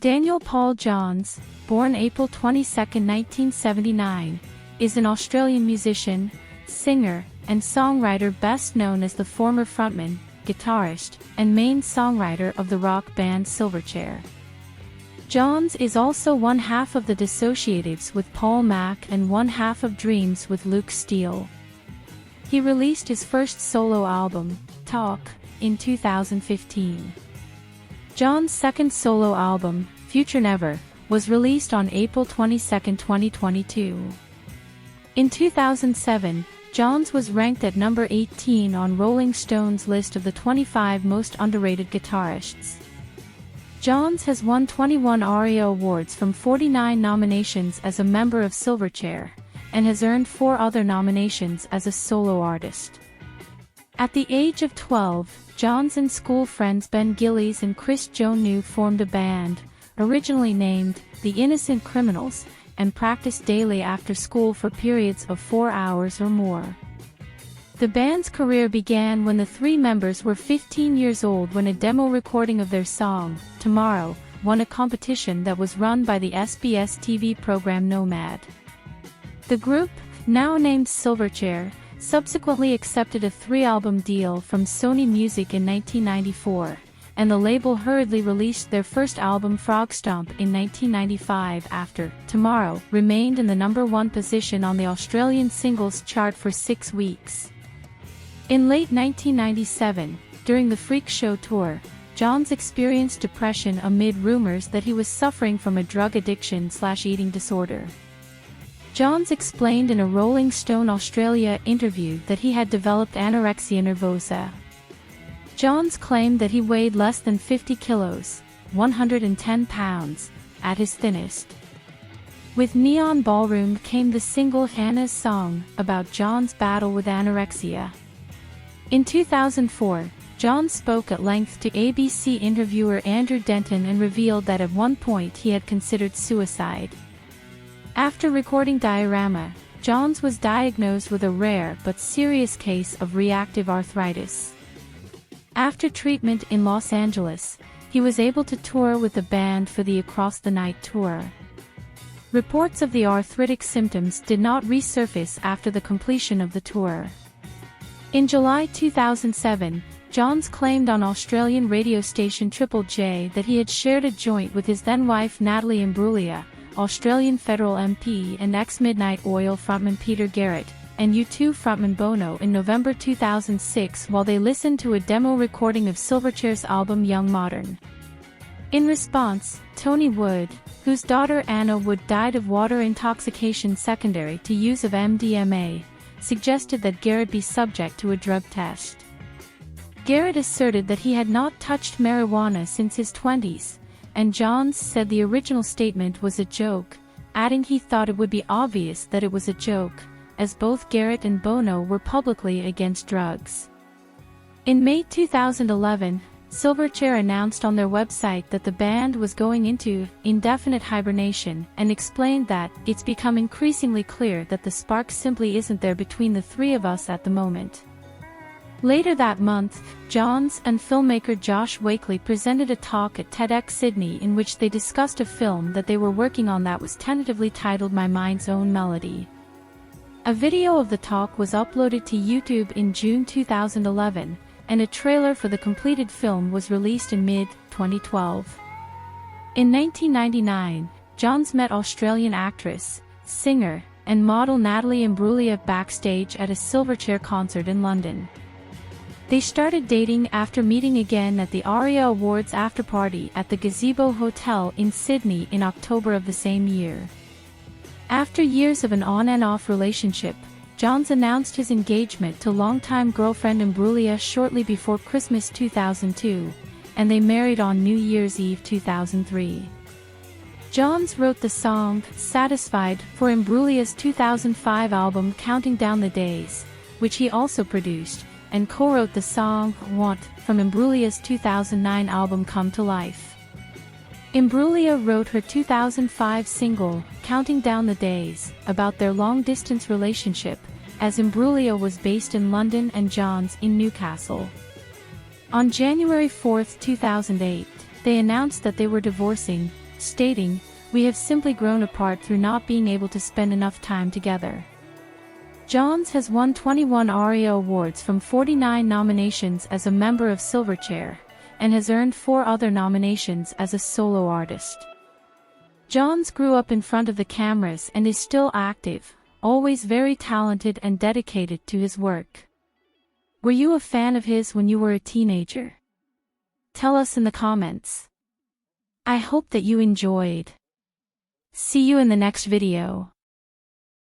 Daniel Paul Johns, born April 22, 1979, is an Australian musician, singer, and songwriter best known as the former frontman, guitarist, and main songwriter of the rock band Silverchair. Johns is also one half of the Dissociatives with Paul Mac and one half of Dreams with Luke Steele. He released his first solo album, Talk, in 2015. Johns' second solo album, Future Never, was released on April 22, 2022. In 2007, Johns was ranked at number 18 on Rolling Stone's list of the 25 most underrated guitarists. Johns has won 21 ARIA Awards from 49 nominations as a member of Silverchair, and has earned 4 other nominations as a solo artist. At the age of 12, Johns and school friends Ben Gillies and Chris Jonew formed a band, originally named The Innocent Criminals, and practiced daily after school for periods of 4 hours or more. The band's career began when the 3 members were 15 years old when a demo recording of their song, Tomorrow, won a competition that was run by the SBS TV program Nomad. The group, now named Silverchair, subsequently accepted a 3-album deal from Sony Music in 1994, and the label hurriedly released their first album Frogstomp in 1995 after Tomorrow remained in the number 1 position on the Australian singles chart for 6 weeks. In late 1997, during the Freak Show tour, Johns experienced depression amid rumors that he was suffering from a drug addiction/eating disorder. Johns explained in a Rolling Stone Australia interview that he had developed anorexia nervosa. Johns claimed that he weighed less than 50 kilos, 110 pounds, at his thinnest. With Neon Ballroom came the single Hannah's Song, about Johns' battle with anorexia. In 2004, Johns spoke at length to ABC interviewer Andrew Denton and revealed that at one point he had considered suicide. After recording Diorama, Johns was diagnosed with a rare but serious case of reactive arthritis. After treatment in Los Angeles, he was able to tour with the band for the Across the Night tour. Reports of the arthritic symptoms did not resurface after the completion of the tour. In July 2007, Johns claimed on Australian radio station Triple J that he had shared a joint with his then-wife Natalie Imbruglia, Australian federal MP, and ex-Midnight Oil frontman Peter Garrett, and U2 frontman Bono in November 2006 while they listened to a demo recording of Silverchair's album Young Modern. In response, Tony Wood, whose daughter Anna Wood died of water intoxication secondary to use of MDMA, suggested that Garrett be subject to a drug test. Garrett asserted that he had not touched marijuana since his 20s, and Johns said the original statement was a joke, adding he thought it would be obvious that it was a joke, as both Garrett and Bono were publicly against drugs. In May 2011, Silverchair announced on their website that the band was going into indefinite hibernation and explained that it's become increasingly clear that the spark simply isn't there between the 3 of us at the moment. Later that month, Johns and filmmaker Josh Wakely presented a talk at TEDx Sydney in which they discussed a film that they were working on that was tentatively titled My Mind's Own Melody. A video of the talk was uploaded to YouTube in June 2011, and a trailer for the completed film was released in mid-2012. In 1999, Johns met Australian actress, singer, and model Natalie Imbruglia backstage at a Silverchair concert in London. They started dating after meeting again at the ARIA Awards afterparty at the Gazebo Hotel in Sydney in October of the same year. After years of an on-and-off relationship, Johns announced his engagement to longtime girlfriend Imbruglia shortly before Christmas 2002, and they married on New Year's Eve 2003. Johns wrote the song, Satisfied, for Imbruglia's 2005 album Counting Down the Days, which he also produced, and co-wrote the song, Want, from Imbruglia's 2009 album Come to Life. Imbruglia wrote her 2005 single, Counting Down the Days, about their long-distance relationship, as Imbruglia was based in London and Johns in Newcastle. On January 4, 2008, they announced that they were divorcing, stating, "We have simply grown apart through not being able to spend enough time together." Johns has won 21 ARIA awards from 49 nominations as a member of Silverchair, and has earned 4 other nominations as a solo artist. Johns grew up in front of the cameras and is still active, always very talented and dedicated to his work. Were you a fan of his when you were a teenager? Tell us in the comments. I hope that you enjoyed. See you in the next video.